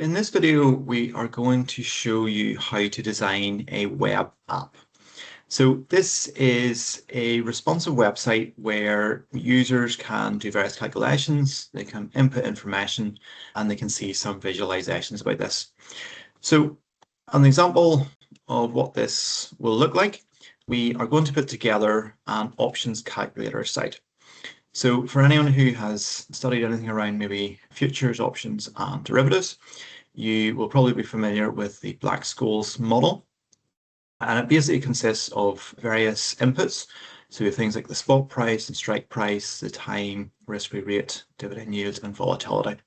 In this video, we are going to show you how to design a web app. So this is a responsive website where users can do various calculations, they can input information, and they can see some visualizations about this. So an example of what this will look like, we are going to put together an options calculator site. So for anyone who has studied anything around maybe futures, options, and derivatives, you will probably be familiar with the Black-Scholes model. And it basically consists of various inputs. So things like the spot price and strike price, the time, risk-free rate, dividend yield, and volatility.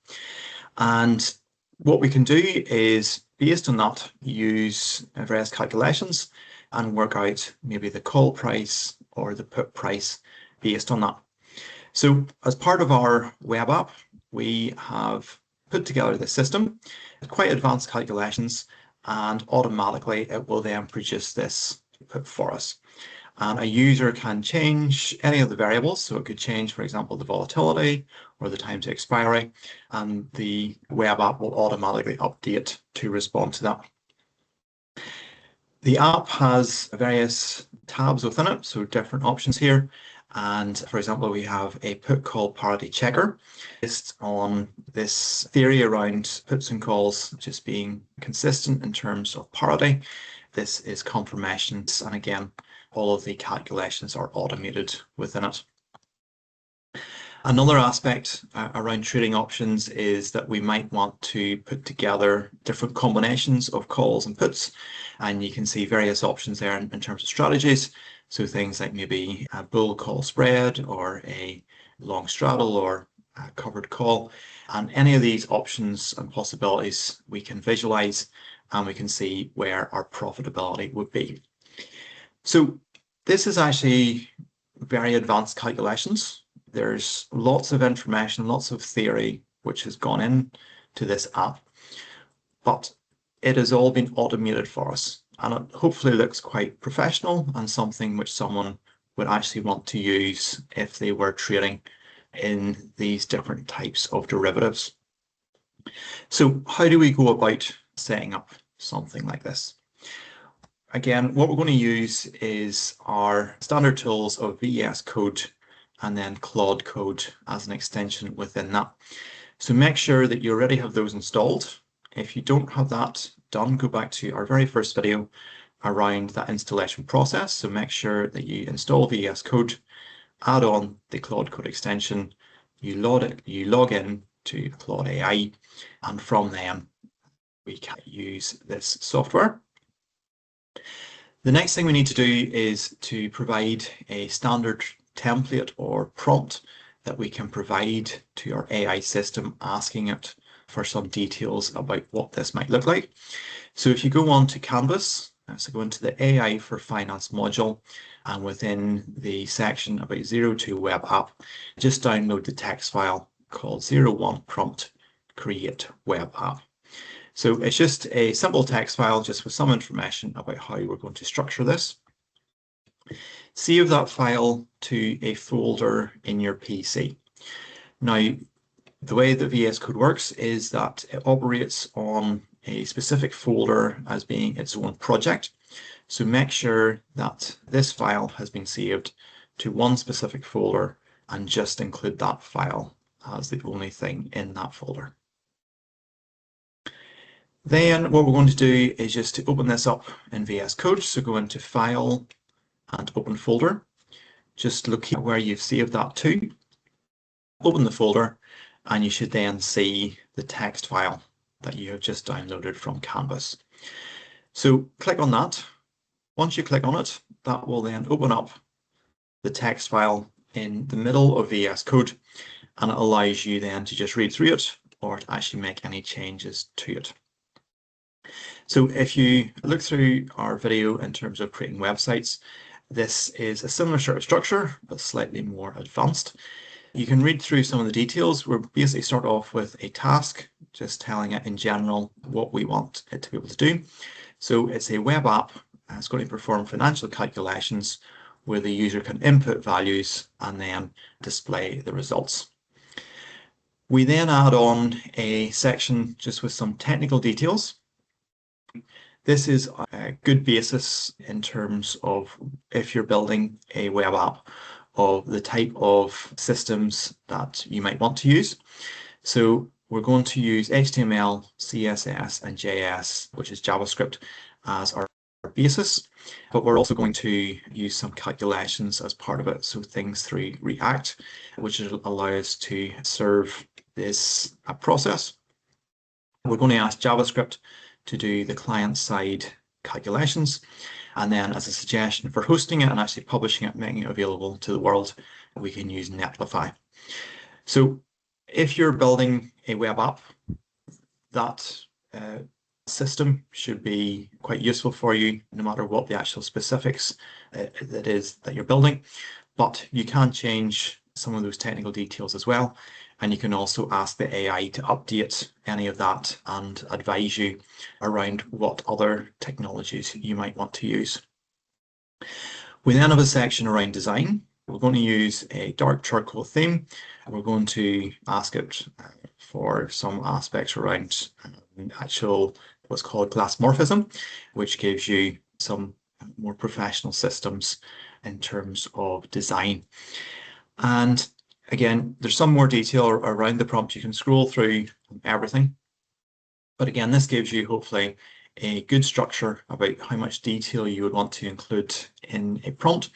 And what we can do is, based on that, use various calculations and work out maybe the call price or the put price based on that. So as part of our web app, we have put together the system, quite advanced calculations, and automatically it will then produce this put for us. And a user can change any of the variables. So it could change, for example, the volatility or the time to expiry, and the web app will automatically update to respond to that. The app has various tabs within it, so different options here. And for example, we have a put call parity checker based on this theory around puts and calls just being consistent in terms of parity. This is confirmations, and again, all of the calculations are automated within it. Another aspect around trading options is that we might want to put together different combinations of calls and puts, and you can see various options there in terms of strategies. So things like maybe a bull call spread or a long straddle or a covered call. And any of these options and possibilities we can visualize, and we can see where our profitability would be. So this is actually very advanced calculations. There's lots of information, lots of theory which has gone into this app, but it has all been automated for us, and it hopefully looks quite professional and something which someone would actually want to use if they were trading in these different types of derivatives. So how do we go about setting up something like this? Again, what we're going to use is our standard tools of VS Code and then Claude Code as an extension within that. So make sure that you already have those installed. If you don't have that done, go back to our very first video around that installation process. So make sure that you install VS Code, add on the Claude Code extension, you log in to Claude AI, and from then we can use this software. The next thing we need to do is to provide a standard template or prompt that we can provide to our AI system, asking it for some details about what this might look like. So if you go on to Canvas, so go into the AI for Finance module, and within the section about 02 web app, just download the text file called 01 prompt create web app. So it's just a simple text file just with some information about how we're going to structure this. Save that file to a folder in your PC. Now, the way that VS Code works is that it operates on a specific folder as being its own project. So make sure that this file has been saved to one specific folder and just include that file as the only thing in that folder. Then what we're going to do is just to open this up in VS Code. So go into File and Open Folder. Just locate where you've saved that to. Open the folder, and you should then see the text file that you have just downloaded from Canvas. So click on that. Once you click on it, that will then open up the text file in the middle of VS Code, and it allows you then to just read through it or to actually make any changes to it. So if you look through our video in terms of creating websites, this is a similar sort of structure, but slightly more advanced. You can read through some of the details. We'll basically start off with a task, just telling it in general what we want it to be able to do. So it's a web app. It's going to perform financial calculations where the user can input values and then display the results. We then add on a section just with some technical details. This is a good basis in terms of if you're building a web app of the type of systems that you might want to use. So we're going to use HTML, CSS, and JS, which is JavaScript, as our basis, but we're also going to use some calculations as part of it. So things through React, which will allow us to serve this process. We're going to ask JavaScript to do the client-side calculations. And then as a suggestion for hosting it and actually publishing it, making it available to the world, we can use Netlify. So if you're building a web app, that system should be quite useful for you, no matter what the actual specifics that is that you're building. But you can change some of those technical details as well. And you can also ask the AI to update any of that and advise you around what other technologies you might want to use. We then have a section around design. We're going to use a dark charcoal theme. We're going to ask it for some aspects around actual what's called glass morphism, which gives you some more professional systems in terms of design. And again, there's some more detail around the prompt. You can scroll through everything. But again, this gives you hopefully a good structure about how much detail you would want to include in a prompt.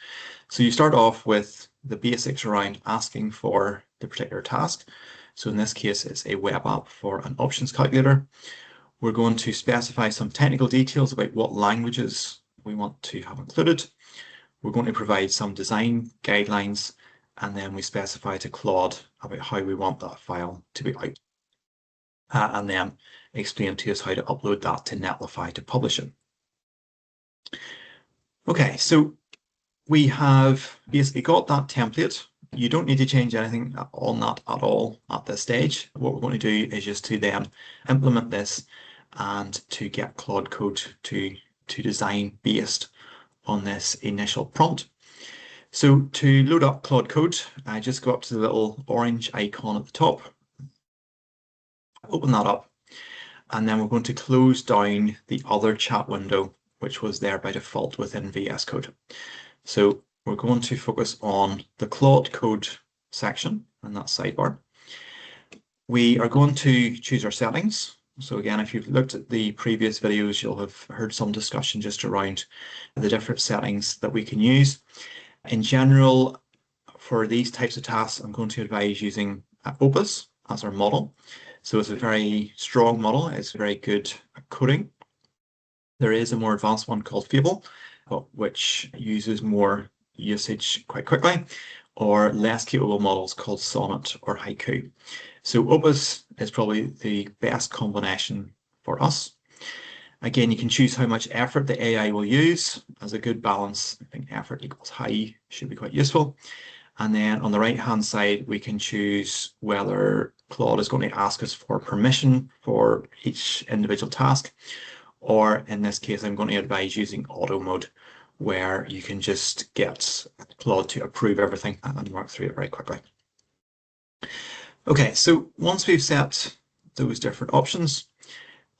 So you start off with the basics around asking for the particular task. So in this case, it's a web app for an options calculator. We're going to specify some technical details about what languages we want to have included. We're going to provide some design guidelines, and then we specify to Claude about how we want that file to be out. And then explain to us how to upload that to Netlify to publish it. Okay, so we have basically got that template. You don't need to change anything on that at all at this stage. What we're going to do is just to then implement this and to get Claude code to design based on this initial prompt. So to load up Claude code, I just go up to the little orange icon at the top, open that up, and then we're going to close down the other chat window, which was there by default within VS Code. So we're going to focus on the Claude code section and that sidebar. We are going to choose our settings. So again, if you've looked at the previous videos, you'll have heard some discussion just around the different settings that we can use. In general, for these types of tasks, I'm going to advise using Opus as our model. So it's a very strong model. It's very good at coding. There is a more advanced one called Fable, which uses more usage quite quickly, or less capable models called Sonnet or Haiku. So Opus is probably the best combination for us. Again, you can choose how much effort the AI will use. As a good balance, I think effort equals high should be quite useful. And then on the right-hand side, we can choose whether Claude is going to ask us for permission for each individual task, or in this case, I'm going to advise using auto mode, where you can just get Claude to approve everything and work through it very quickly. Okay, so once we've set those different options,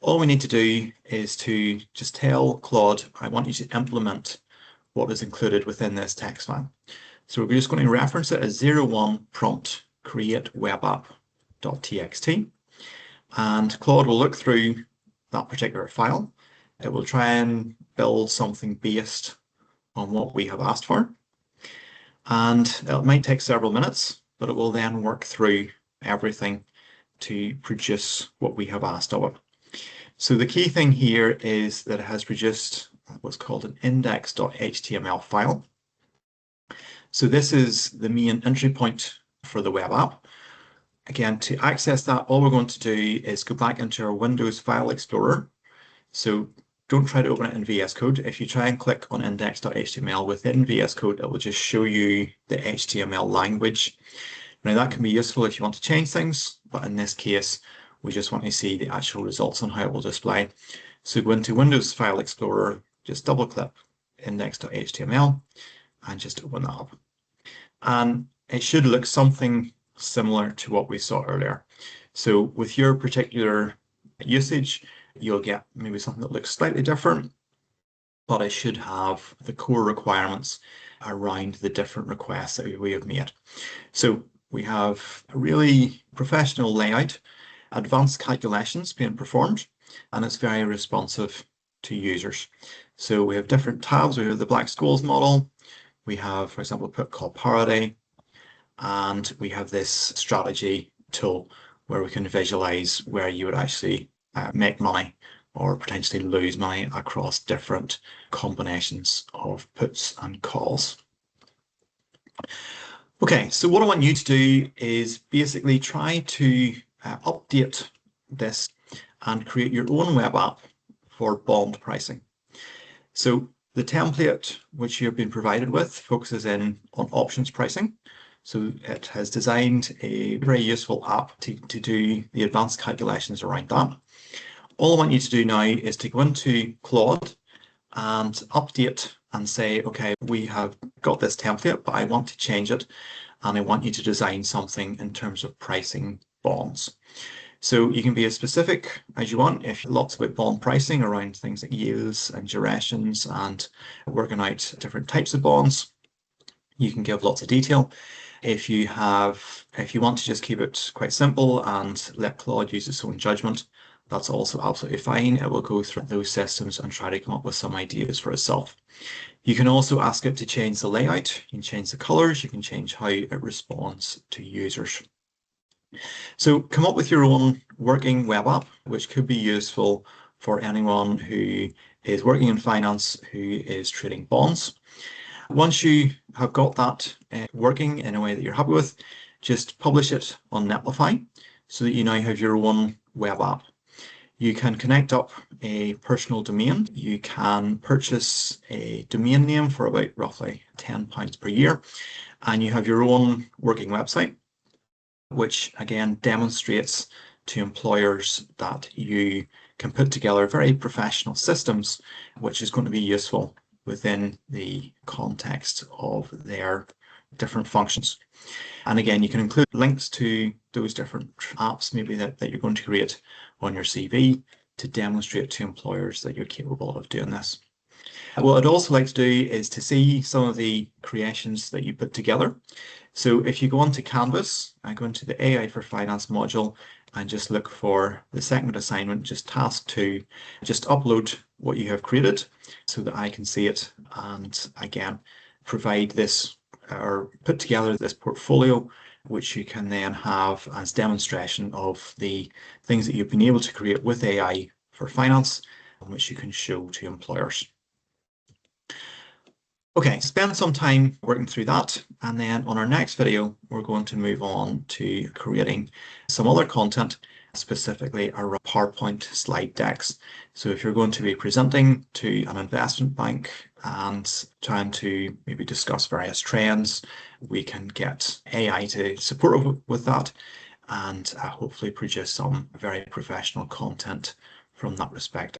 all we need to do is to just tell Claude, I want you to implement what is included within this text file. So we're just going to reference it as 01 prompt create web app.txt. And Claude will look through that particular file. It will try and build something based on what we have asked for. And it might take several minutes, but it will then work through everything to produce what we have asked of it. So the key thing here is that it has produced what's called an index.html file. So this is the main entry point for the web app. Again, to access that, all we're going to do is go back into our Windows File Explorer. So don't try to open it in VS Code. If you try and click on index.html within VS Code, it will just show you the HTML language. Now that can be useful if you want to change things, but in this case, we just want to see the actual results on how it will display. So go into Windows File Explorer, just double click index.html and just open that up. And it should look something similar to what we saw earlier. So with your particular usage, you'll get maybe something that looks slightly different, but it should have the core requirements around the different requests that we have made. So we have a really professional layout, advanced calculations being performed, and it's very responsive to users. So we have different tabs. We have the Black Scholes model. We have, for example, put call parity, and we have this strategy tool where we can visualize where you would actually make money or potentially lose money across different combinations of puts and calls. Okay, so what I want you to do is basically try to update this and create your own web app for bond pricing. So the template which you've been provided with focuses in on options pricing. So it has designed a very useful app to do the advanced calculations around that. All I want you to do now is to go into Claude and update and say, okay, we have got this template, but I want to change it. And I want you to design something in terms of pricing bonds. So you can be as specific as you want. If lots about bond pricing around things like yields and durations and working out different types of bonds, you can give lots of detail. If you want to just keep it quite simple and let Claude use its own judgment, that's also absolutely fine. It will go through those systems and try to come up with some ideas for itself. You can also ask it to change the layout, you can change the colors, you can change how it responds to users. So come up with your own working web app, which could be useful for anyone who is working in finance, who is trading bonds. Once you have got that working in a way that you're happy with, just publish it on Netlify so that you now have your own web app. You can connect up a personal domain. You can purchase a domain name for about roughly £10 per year, and you have your own working website, which again demonstrates to employers that you can put together very professional systems, which is going to be useful within the context of their different functions. And again, you can include links to those different apps maybe that you're going to create on your CV to demonstrate to employers that you're capable of doing this. What I'd also like to do is to see some of the creations that you put together. So if you go onto Canvas, I go into the AI for Finance module and just look for the second assignment, just task 2, just upload what you have created so that I can see it and again provide this or put together this portfolio which you can then have as demonstration of the things that you've been able to create with AI for finance, which you can show to employers. Okay, spend some time working through that, and then on our next video, we're going to move on to creating some other content, specifically around PowerPoint slide decks. So if you're going to be presenting to an investment bank and trying to maybe discuss various trends, we can get AI to support with that and hopefully produce some very professional content from that respect.